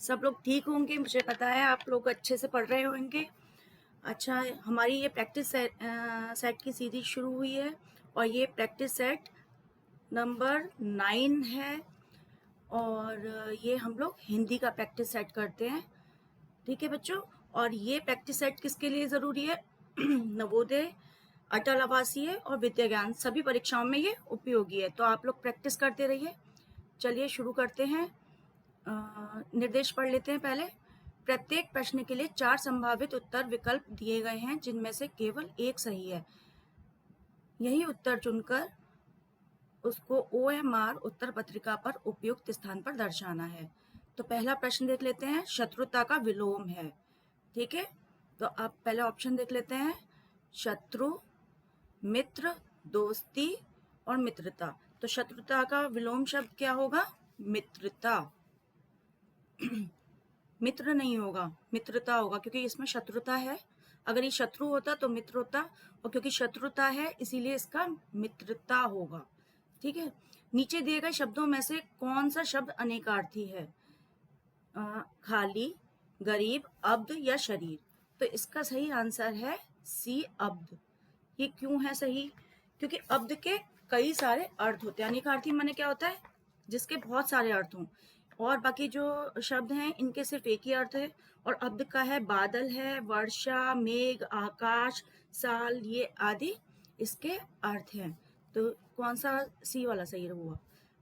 सब लोग ठीक होंगे, मुझे पता है आप लोग अच्छे से पढ़ रहे होंगे। अच्छा, हमारी ये प्रैक्टिस सेट की सीरीज शुरू हुई है और ये प्रैक्टिस सेट नंबर 9 है और ये हम लोग हिंदी का प्रैक्टिस सेट करते हैं। ठीक है बच्चों, और ये प्रैक्टिस सेट किसके लिए ज़रूरी है? नवोदय, अटल आवासीय और विद्या ज्ञान सभी परीक्षाओं में ये उपयोगी है, तो आप लोग प्रैक्टिस करते रहिए। चलिए शुरू करते हैं। निर्देश पढ़ लेते हैं पहले। प्रत्येक प्रश्न के लिए 4 संभावित उत्तर विकल्प दिए गए हैं, जिनमें से केवल एक सही है। यही उत्तर चुनकर उसको OMR उत्तर पत्रिका पर उपयुक्त स्थान पर दर्शाना है। तो पहला प्रश्न देख लेते हैं, शत्रुता का विलोम है। ठीक है, तो आप पहले ऑप्शन देख लेते हैं, शत्रु, मित्र, दोस्ती और मित्रता। तो शत्रुता का विलोम शब्द क्या होगा? मित्रता। मित्र नहीं होगा, मित्रता होगा, क्योंकि इसमें शत्रुता है। अगर ये शत्रु होता तो मित्र होता, और क्योंकि शत्रुता है इसीलिए इसका मित्रता होगा। ठीक है, नीचे दिए गए शब्दों में से कौन सा शब्द अनेकार्थी है? खाली, गरीब, अब्द या शरीर। तो इसका सही आंसर है सी, अब्द। ये क्यों है सही? क्योंकि अब्द के कई सारे अर्थ होते हैं। अनेकार्थी माने क्या होता है? जिसके बहुत सारे अर्थ हों, और बाकी जो शब्द हैं इनके सिर्फ एक ही अर्थ है। और अब्द का है बादल है, वर्षा, मेघ, आकाश, साल, ये आदि इसके अर्थ हैं। तो कौन सा सी वाला सही हुआ?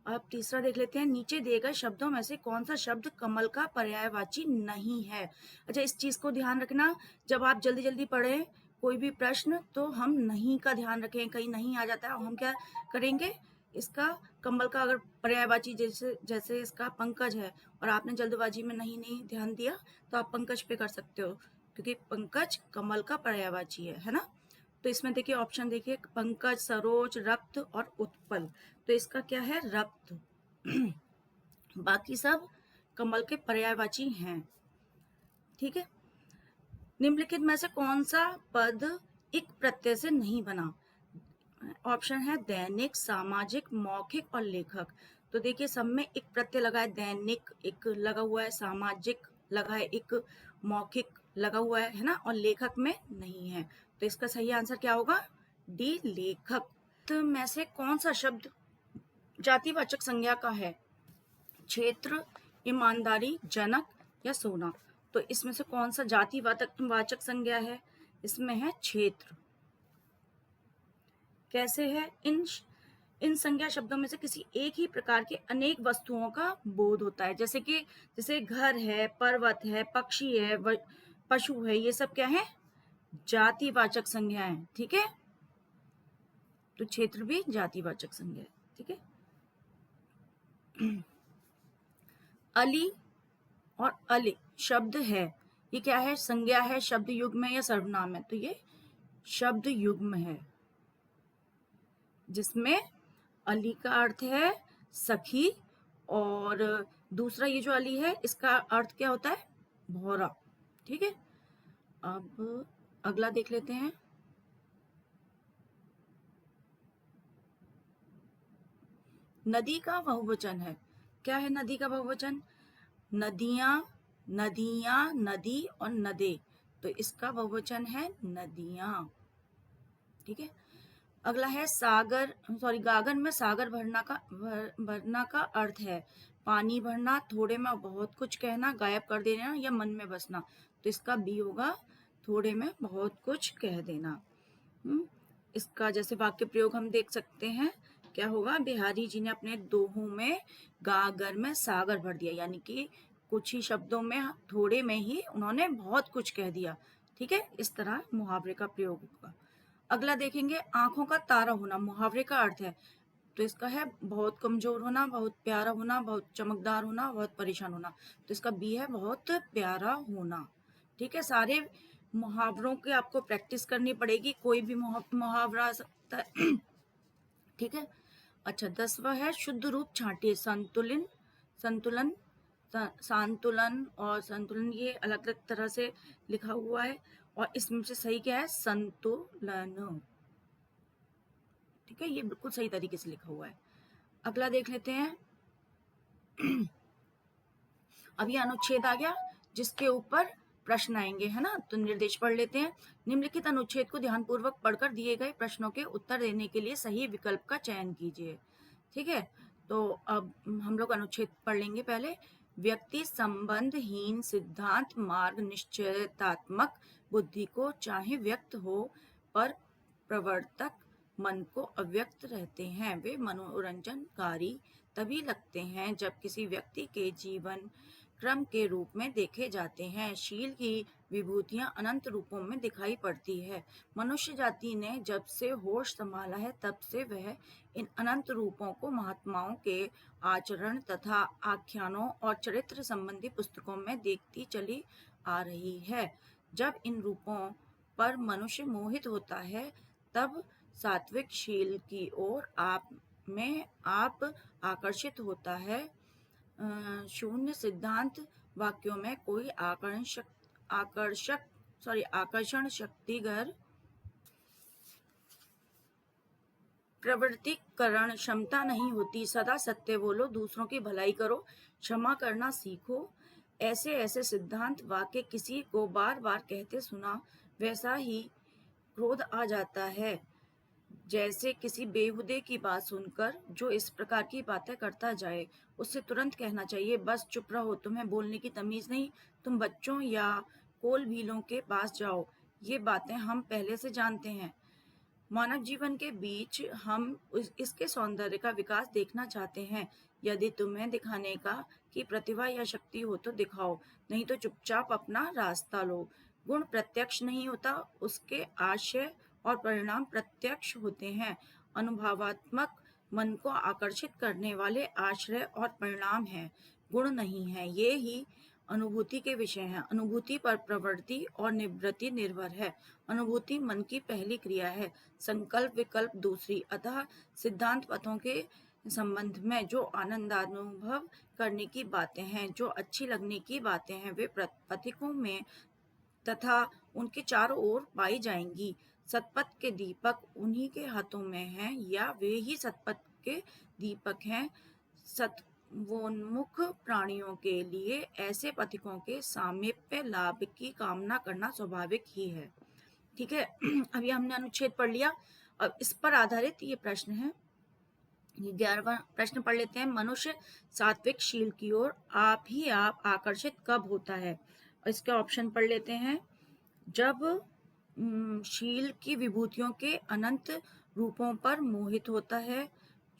अब तीसरा देख लेते हैं, नीचे दिए गए शब्दों में से कौन सा शब्द कमल का पर्यायवाची नहीं है? अच्छा, इस चीज को ध्यान रखना, जब आप जल्दी जल्दी पढ़ें कोई भी प्रश्न तो हम नहीं का ध्यान रखें, कहीं नहीं आ जाता है और हम क्या करेंगे, इसका कमल का अगर पर्यायवाची जैसे जैसे इसका पंकज है और आपने जल्दबाजी में नहीं ध्यान दिया तो आप पंकज पे कर सकते हो, क्योंकि पंकज कमल का पर्यायवाची है ना। तो इसमें देखिए ऑप्शन देखिए, पंकज, सरोज, रक्त और उत्पल। तो इसका क्या है? रक्त। बाकी सब कमल के पर्यायवाची हैं। ठीक है, निम्नलिखित में से कौन सा पद इक प्रत्यय से नहीं बना? ऑप्शन है दैनिक, सामाजिक, मौखिक और लेखक। तो देखिए सब में एक प्रत्यय लगा है, दैनिक एक लगा हुआ है, सामाजिक लगा है, एक मौखिक लगा हुआ है ना, और लेखक में नहीं है। तो इसका सही आंसर क्या होगा? डी, लेखक। तो में से कौन सा शब्द जातिवाचक संज्ञा का है? क्षेत्र, ईमानदारी, जनक या सोना। तो इसमें से कौन सा जातिवाचक संज्ञा है? इसमें है क्षेत्र। कैसे है? इन संज्ञा शब्दों में से किसी एक ही प्रकार के अनेक वस्तुओं का बोध होता है, जैसे घर है, पर्वत है, पक्षी है, पशु है, ये सब क्या है? जातिवाचक संज्ञाएं। ठीक है, तो क्षेत्र भी जातिवाचक संज्ञा है। ठीक है, अली और अली शब्द है, ये क्या है? संज्ञा है, शब्द युग्म है या सर्वनाम है? तो ये शब्द युग्म है, जिसमें अली का अर्थ है सखी, और दूसरा ये जो अली है इसका अर्थ क्या होता है? भौरा। ठीक है, अब अगला देख लेते हैं। नदी का बहुवचन है। क्या है नदी का बहुवचन? नदियां, नदियां, नदी और नदे। तो इसका बहुवचन है नदियां। ठीक है, अगला है सागर, सॉरी, गागर में सागर भरना का अर्थ है पानी भरना, थोड़े में बहुत कुछ कहना, गायब कर देना या मन में बसना। तो इसका बी होगा, थोड़े में बहुत कुछ कह देना। इसका जैसे वाक्य प्रयोग हम देख सकते हैं, क्या होगा? बिहारी जी ने अपने दोहों में गागर में सागर भर दिया, यानी कि कुछ ही शब्दों में, थोड़े में ही उन्होंने बहुत कुछ कह दिया। ठीक है, इस तरह मुहावरे का प्रयोग होगा। अगला देखेंगे, आंखों का तारा होना मुहावरे का अर्थ है। तो इसका है बहुत कमजोर होना, बहुत प्यारा होना, बहुत चमकदार होना, बहुत परेशान होना। तो इसका बी है बहुत प्यारा होना। ठीक है, सारे मुहावरों की आपको प्रैक्टिस करनी पड़ेगी, कोई भी मुहावरा आ सकता है। ठीक है, अच्छा 10वां है शुद्ध रूप छांटिए। संतुलन, संतुलन, संतुलन और संतुलन ये अलग अलग तरह से लिखा हुआ है, और इसमें से सही क्या है? संतुलन। ठीक है, ये बिल्कुल सही तरीके से लिखा हुआ है। अगला देख लेते हैं, अब ये अनुच्छेद आ गया जिसके ऊपर प्रश्न आएंगे, है ना। तो निर्देश पढ़ लेते हैं। निम्नलिखित अनुच्छेद को ध्यानपूर्वक पढ़कर दिए गए प्रश्नों के उत्तर देने के लिए सही विकल्प का चयन कीजिए। ठीक है, तो अब हम लोग अनुच्छेद पढ़ लेंगे। पहले, व्यक्ति संबंधहीन सिद्धांत मार्ग निश्चयतात्मक बुद्धि को चाहे व्यक्त हो पर प्रवर्तक मन को अव्यक्त रहते हैं। वे मनोरंजनकारी तभी लगते हैं जब किसी व्यक्ति के जीवन क्रम के रूप में देखे जाते हैं। शील की विभूतियां अनंत रूपों में दिखाई पड़ती है। मनुष्य जाति ने जब से होश संभाला है तब से वह इन अनंत रूपों को महात्माओं के आचरण तथा आख्यानों और चरित्र संबंधी पुस्तकों में देखती चली आ रही है। जब इन रूपों पर मनुष्य मोहित होता है तब सात्विक शील की ओर आप आकर्षित होता है। शून्य सिद्धांत वाक्यों में कोई आकर्षण शक्तिगर प्रवृत्तिकरण क्षमता नहीं होती। सदा सत्य बोलो, दूसरों की भलाई करो, क्षमा करना सीखो। ऐसे ऐसे सिद्धांत वाक्य किसी को बार बार कहते सुना वैसा ही क्रोध आ जाता है। जैसे किसी बेहुदे की बात सुनकर जो इस प्रकार की बातें करता जाए उससे तुरंत कहना चाहिए, बस चुप रहो, तुम्हें बोलने की तमीज नहीं, तुम बच्चों या कोल भीलों के पास जाओ, ये बातें हम पहले से जानते हैं। मानव जीवन के बीच हम इसके सौंदर्य का विकास देखना चाहते हैं। यदि तुम्हें दिखाने का की प्रतिभा या शक्ति हो तो दिखाओ, नहीं तो चुपचाप अपना रास्ता लो। गुण प्रत्यक्ष नहीं होता, उसके आशय और परिणाम प्रत्यक्ष होते हैं। अनुभवात्मक मन को आकर्षित करने वाले आश्रय और परिणाम हैं, गुण नहीं है। ये ही अनुभूति के विषय हैं। अनुभूति पर प्रवृत्ति और निवृत्ति निर्भर है। अनुभूति मन की पहली क्रिया है, संकल्प विकल्प दूसरी। अतः सिद्धांत पथों के संबंध में जो आनंदानुभव करने की बातें हैं, जो अच्छी लगने की बातें हैं, वे पथिकों में तथा उनके चारों ओर पाई जाएंगी। सतपथ के दीपक उन्हीं के हाथों में हैं, या वे ही सतपथ के दीपक हैं। सत्वोन्मुख प्राणियों के लिए ऐसे पथिकों के सामीप्य लाभ की कामना करना स्वाभाविक ही है। ठीक है, अभी हमने अनुच्छेद पढ़ लिया। अब इस पर आधारित ये प्रश्न है। 11वां प्रश्न पढ़ लेते हैं। मनुष्य सात्विक शील की ओर आप आकर्षित कब होता है? इसके ऑप्शन पढ़ लेते हैं। जब शील की विभूतियों के अनंत रूपों पर मोहित होता है।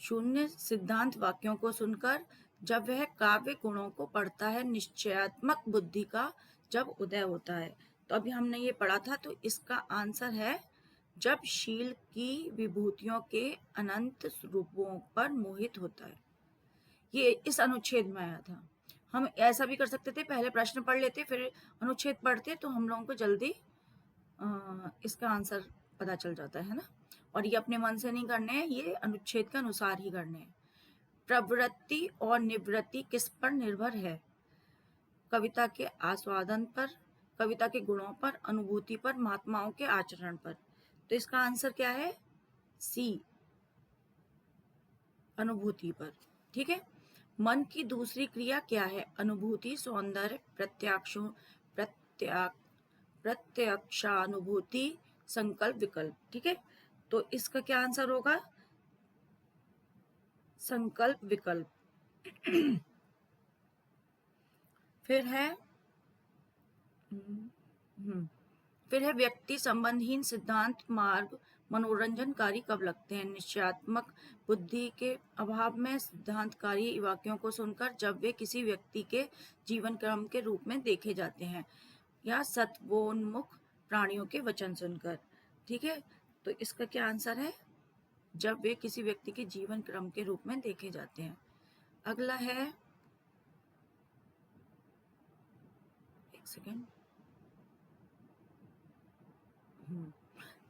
शून्य सिद्धांत वाक्यों को सुनकर। जब वह काव्य गुणों को पढ़ता है। निश्चयात्मक बुद्धि का जब उदय होता है। तो अभी हमने ये पढ़ा था, तो इसका आंसर है जब शील की विभूतियों के अनंत रूपों पर मोहित होता है। ये इस अनुच्छेद में आया था। हम ऐसा भी कर सकते थे, पहले प्रश्न पढ़ लेते फिर अनुच्छेद पढ़ते, तो हम लोगों को जल्दी इसका आंसर पता चल जाता है ना। और ये अपने मन से नहीं करने हैं, ये अनुच्छेद के अनुसार ही करने हैं। प्रवृत्ति और निवृत्ति किस पर निर्भर है? कविता के आस्वादन पर, कविता के गुणों पर, अनुभूति पर, महात्माओं के आचरण पर। तो इसका आंसर क्या है? सी, अनुभूति पर। ठीक है। मन की दूसरी क्रिया क्या है? अनुभूति, सौंदर्य, प्रत्यक्षानुभूति, संकल्प विकल्प। ठीक है, तो इसका क्या आंसर होगा? संकल्प विकल्प। फिर है व्यक्ति संबंधहीन सिद्धांत मार्ग मनोरंजनकारी कब लगते हैं? निश्चयात्मक बुद्धि के अभाव में, सिद्धांतकारी वाक्यों को सुनकर, जब वे किसी व्यक्ति के जीवन क्रम के रूप में देखे जाते हैं, या सत्वोन्मुख प्राणियों के वचन सुनकर। ठीक है, तो इसका क्या आंसर है? जब वे किसी व्यक्ति के जीवन क्रम के रूप में देखे जाते हैं। अगला है, एक सेकेंड,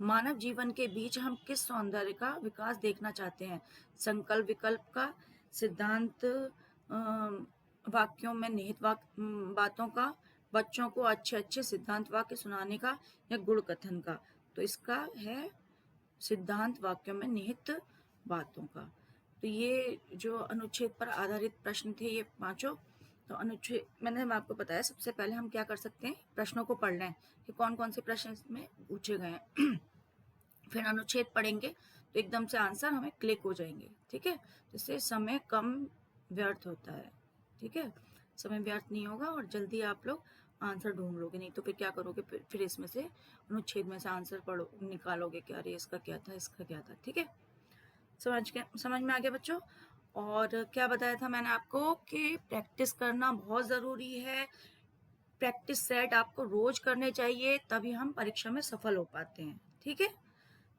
मानव जीवन के बीच हम किस सौंदर्य का विकास देखना चाहते हैं? संकल्प विकल्प का, सिद्धांत वाक्यों में निहित बातों का, बच्चों को अच्छे अच्छे सिद्धांत वाक्य सुनाने का, या गुण कथन का। तो इसका है सिद्धांत वाक्यों में निहित बातों का। तो ये जो अनुच्छेद पर आधारित प्रश्न थे ये पांचों, तो अनुच्छेद मैंने आपको बताया, सबसे पहले हम क्या कर सकते हैं, प्रश्नों को पढ़ लें कि कौन कौन से प्रश्न इसमें पूछे गए हैं। फिर अनुच्छेद पढ़ेंगे तो एकदम से आंसर हमें क्लिक हो जाएंगे, ठीक है। जिससे समय कम व्यर्थ होता है, ठीक है, समय व्यर्थ नहीं होगा और जल्दी आप लोग आंसर ढूंढ लोगे। नहीं तो फिर क्या करोगे, फिर इसमें से अनुच्छेद में से आंसर पढ़ो निकालोगे कि अरे इसका क्या था, इसका क्या था, ठीक है। समझ में आ गया बच्चों। और क्या बताया था मैंने आपको कि प्रैक्टिस करना बहुत ज़रूरी है। प्रैक्टिस सेट आपको रोज करने चाहिए, तभी हम परीक्षा में सफल हो पाते हैं, ठीक है।